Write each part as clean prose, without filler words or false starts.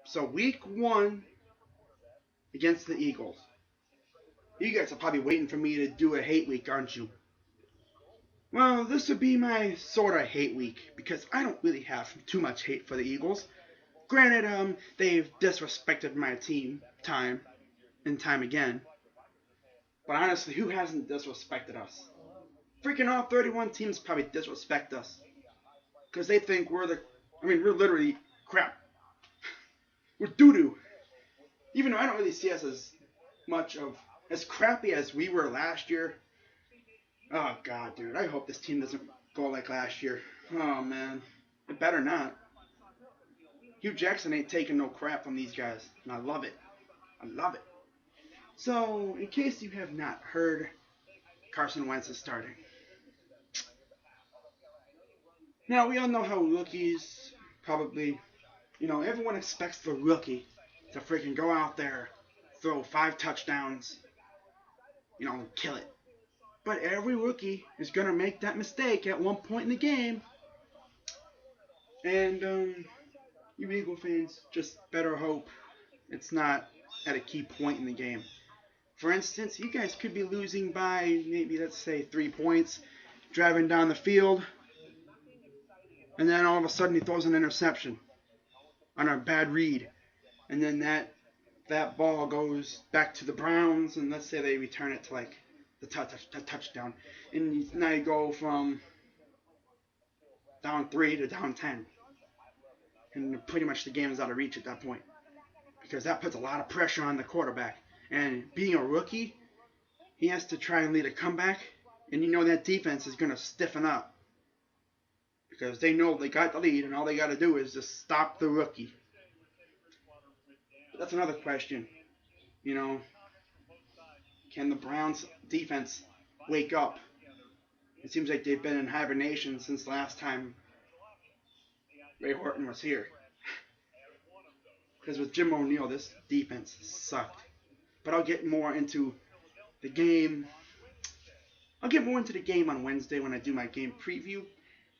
So week one against the Eagles. You guys are probably waiting for me to do a hate week, aren't you? Well, this would be my sort of hate week because I don't really have too much hate for the Eagles. Granted, they've disrespected my team time and time again. But honestly, who hasn't disrespected us? Freaking all 31 teams probably disrespect us because they think we're the. I mean, we're literally crap. We're doo doo. Even though I don't really see us as much of as crappy as we were last year. Oh god, dude, I hope this team doesn't go like last year. Oh man, it better not. Hugh Jackson ain't taking no crap from these guys, and I love it. I love it. So, in case you have not heard, Carson Wentz is starting. Now we all know how rookies probably, everyone expects the rookie to freaking go out there, throw 5 touchdowns, kill it. But every rookie is gonna make that mistake at one point in the game, and you Eagle fans just better hope it's not at a key point in the game. For instance, you guys could be losing by maybe, let's say, 3 points, driving down the field, and then all of a sudden he throws an interception on a bad read, and then that ball goes back to the Browns, and let's say they return it to like the touchdown, and now you go from down 3 to down 10, and pretty much the game is out of reach at that point because that puts a lot of pressure on the quarterback. And being a rookie, he has to try and lead a comeback, and that defense is going to stiffen up because they know they got the lead, and all they got to do is just stop the rookie. But that's another question. Can the Browns defense wake up? It seems like they've been in hibernation since last time Ray Horton was here. Because with Jim O'Neill, this defense sucked. But I'll get more into the game. I'll get more into the game on Wednesday when I do my game preview.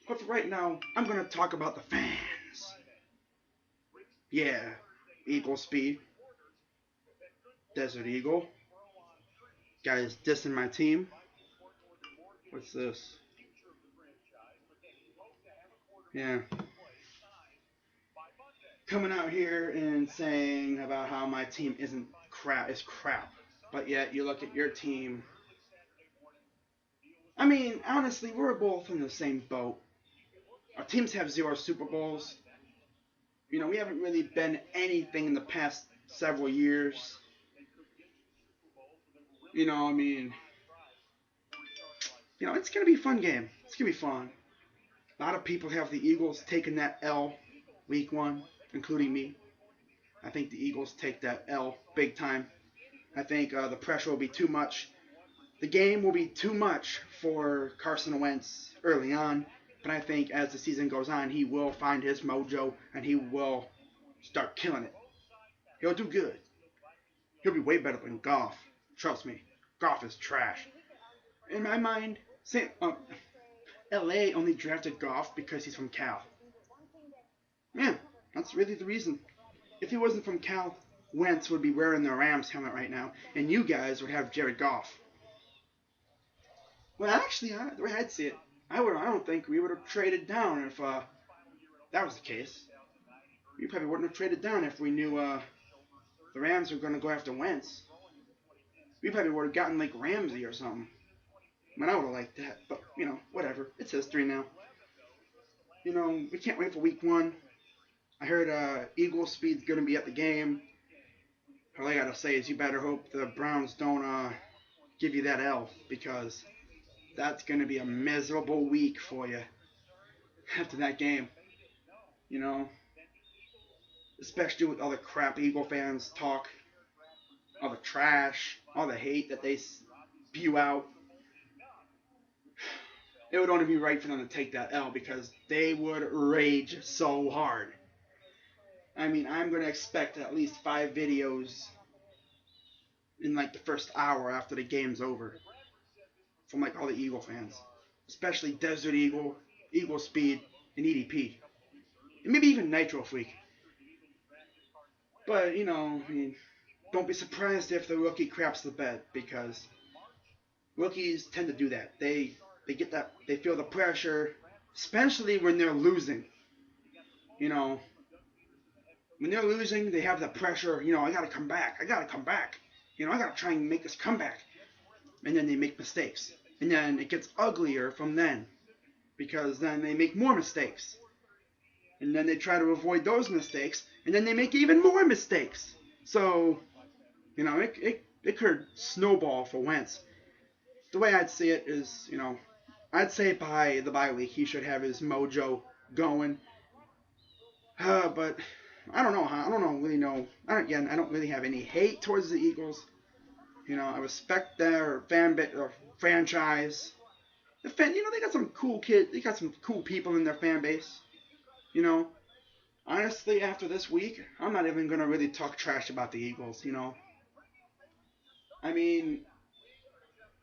But for right now, I'm going to talk about the fans. Yeah, Eagle Speed. Desert Eagle. Guys dissing my team. What's this? Yeah. Coming out here and saying about how my team is crap. But yet you look at your team. I mean, honestly, we're both in the same boat. Our teams have 0 Super Bowls. We haven't really been anything in the past several years. I mean, it's going to be a fun game. It's going to be fun. A lot of people have the Eagles taking that L week one, including me. I think the Eagles take that L big time. I think the pressure will be too much. The game will be too much for Carson Wentz early on. But I think as the season goes on, he will find his mojo and he will start killing it. He'll do good. He'll be way better than Goff. Trust me. Goff is trash. In my mind, LA only drafted Goff because he's from Cal. Yeah, that's really the reason. If he wasn't from Cal, Wentz would be wearing the Rams helmet right now, and you guys would have Jared Goff. Well, actually, the way I'd see it, I don't think we would have traded down if that was the case. We probably wouldn't have traded down if we knew the Rams were going to go after Wentz. We probably would have gotten like Ramsey or something. I mean, I would have liked that, but whatever. It's history now. We can't wait for week one. I heard Eagle Speed's going to be at the game. All I got to say is you better hope the Browns don't give you that L, because that's going to be a miserable week for you after that game. Especially with all the crap Eagle fans talk, all the trash, all the hate that they spew out. It would only be right for them to take that L because they would rage so hard. I mean, I'm going to expect at least 5 videos in like the first hour after the game's over from like all the Eagle fans, especially Desert Eagle, Eagle Speed, and EDP, and maybe even Nitro Freak. But, I mean, don't be surprised if the rookie craps the bed, because rookies tend to do that. They feel the pressure, especially when they're losing. You know, when they're losing, they have the pressure. I gotta come back. I gotta come back. I gotta try and make this comeback. And then they make mistakes, and then it gets uglier from then, because then they make more mistakes, and then they try to avoid those mistakes, and then they make even more mistakes. So, it could snowball for Wentz. The way I'd see it is, I'd say by the bye week he should have his mojo going. But I don't know. I don't really know. Again, I don't really have any hate towards the Eagles. I respect their franchise. They got some cool kids. They got some cool people in their fan base. You know, Honestly, after this week, I'm not even gonna really talk trash about the Eagles. I mean,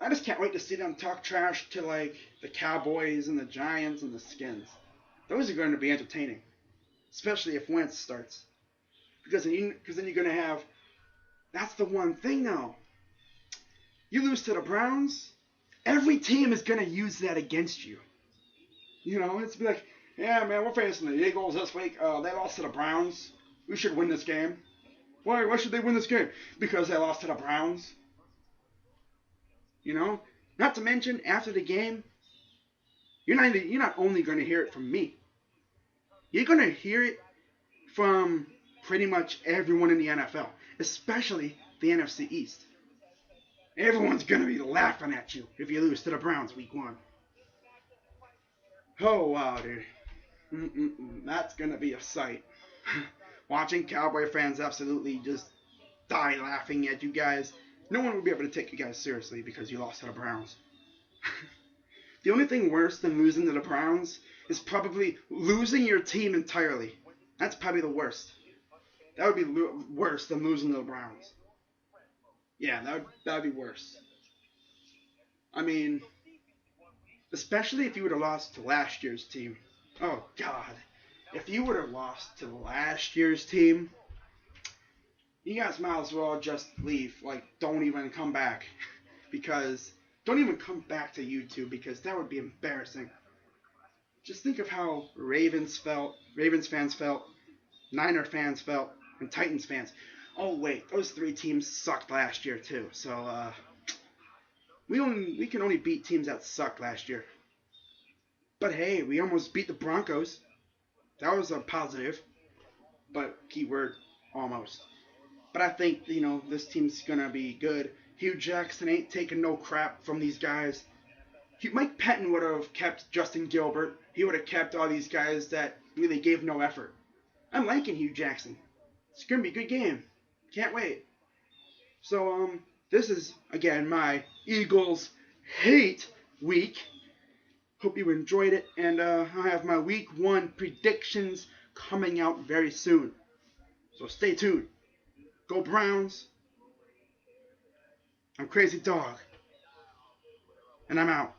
I just can't wait to see them talk trash to like the Cowboys and the Giants and the Skins. Those are going to be entertaining, especially if Wentz starts, because then you're gonna have. That's the one thing now. You lose to the Browns, every team is gonna use that against you. It's be like, yeah, man, we're facing the Eagles this week. They lost to the Browns. We should win this game. Why? Why should they win this game? Because they lost to the Browns. You know. Not to mention, after the game, you're not only going to hear it from me. You're going to hear it from pretty much everyone in the NFL, especially the NFC East. Everyone's going to be laughing at you if you lose to the Browns week one. Oh wow, dude. That's gonna be a sight. Watching Cowboy fans absolutely just die laughing at you guys. No one will be able to take you guys seriously because you lost to the Browns. The only thing worse than losing to the Browns is probably losing your team entirely. That's probably the worst. That would be worse than losing to the Browns. Yeah, that would be worse. I mean, especially if you would have lost to last year's team. Oh God, if you would have lost to last year's team, you guys might as well just leave. Like, don't even come back. Because, don't even come back to YouTube because that would be embarrassing. Just think of how Ravens fans felt, Niner fans felt, and Titans fans. Oh wait, those three teams sucked last year too. So we can only beat teams that sucked last year. But hey, we almost beat the Broncos. That was a positive, but keyword almost. But I think, this team's going to be good. Hugh Jackson ain't taking no crap from these guys. Mike Pettin would have kept Justin Gilbert. He would have kept all these guys that really gave no effort. I'm liking Hugh Jackson. It's going to be a good game. Can't wait. So, this is, again, my Eagles hate week. Hope you enjoyed it. And I have my week 1 predictions coming out very soon. So stay tuned. Go Browns. I'm Crazy Dog. And I'm out.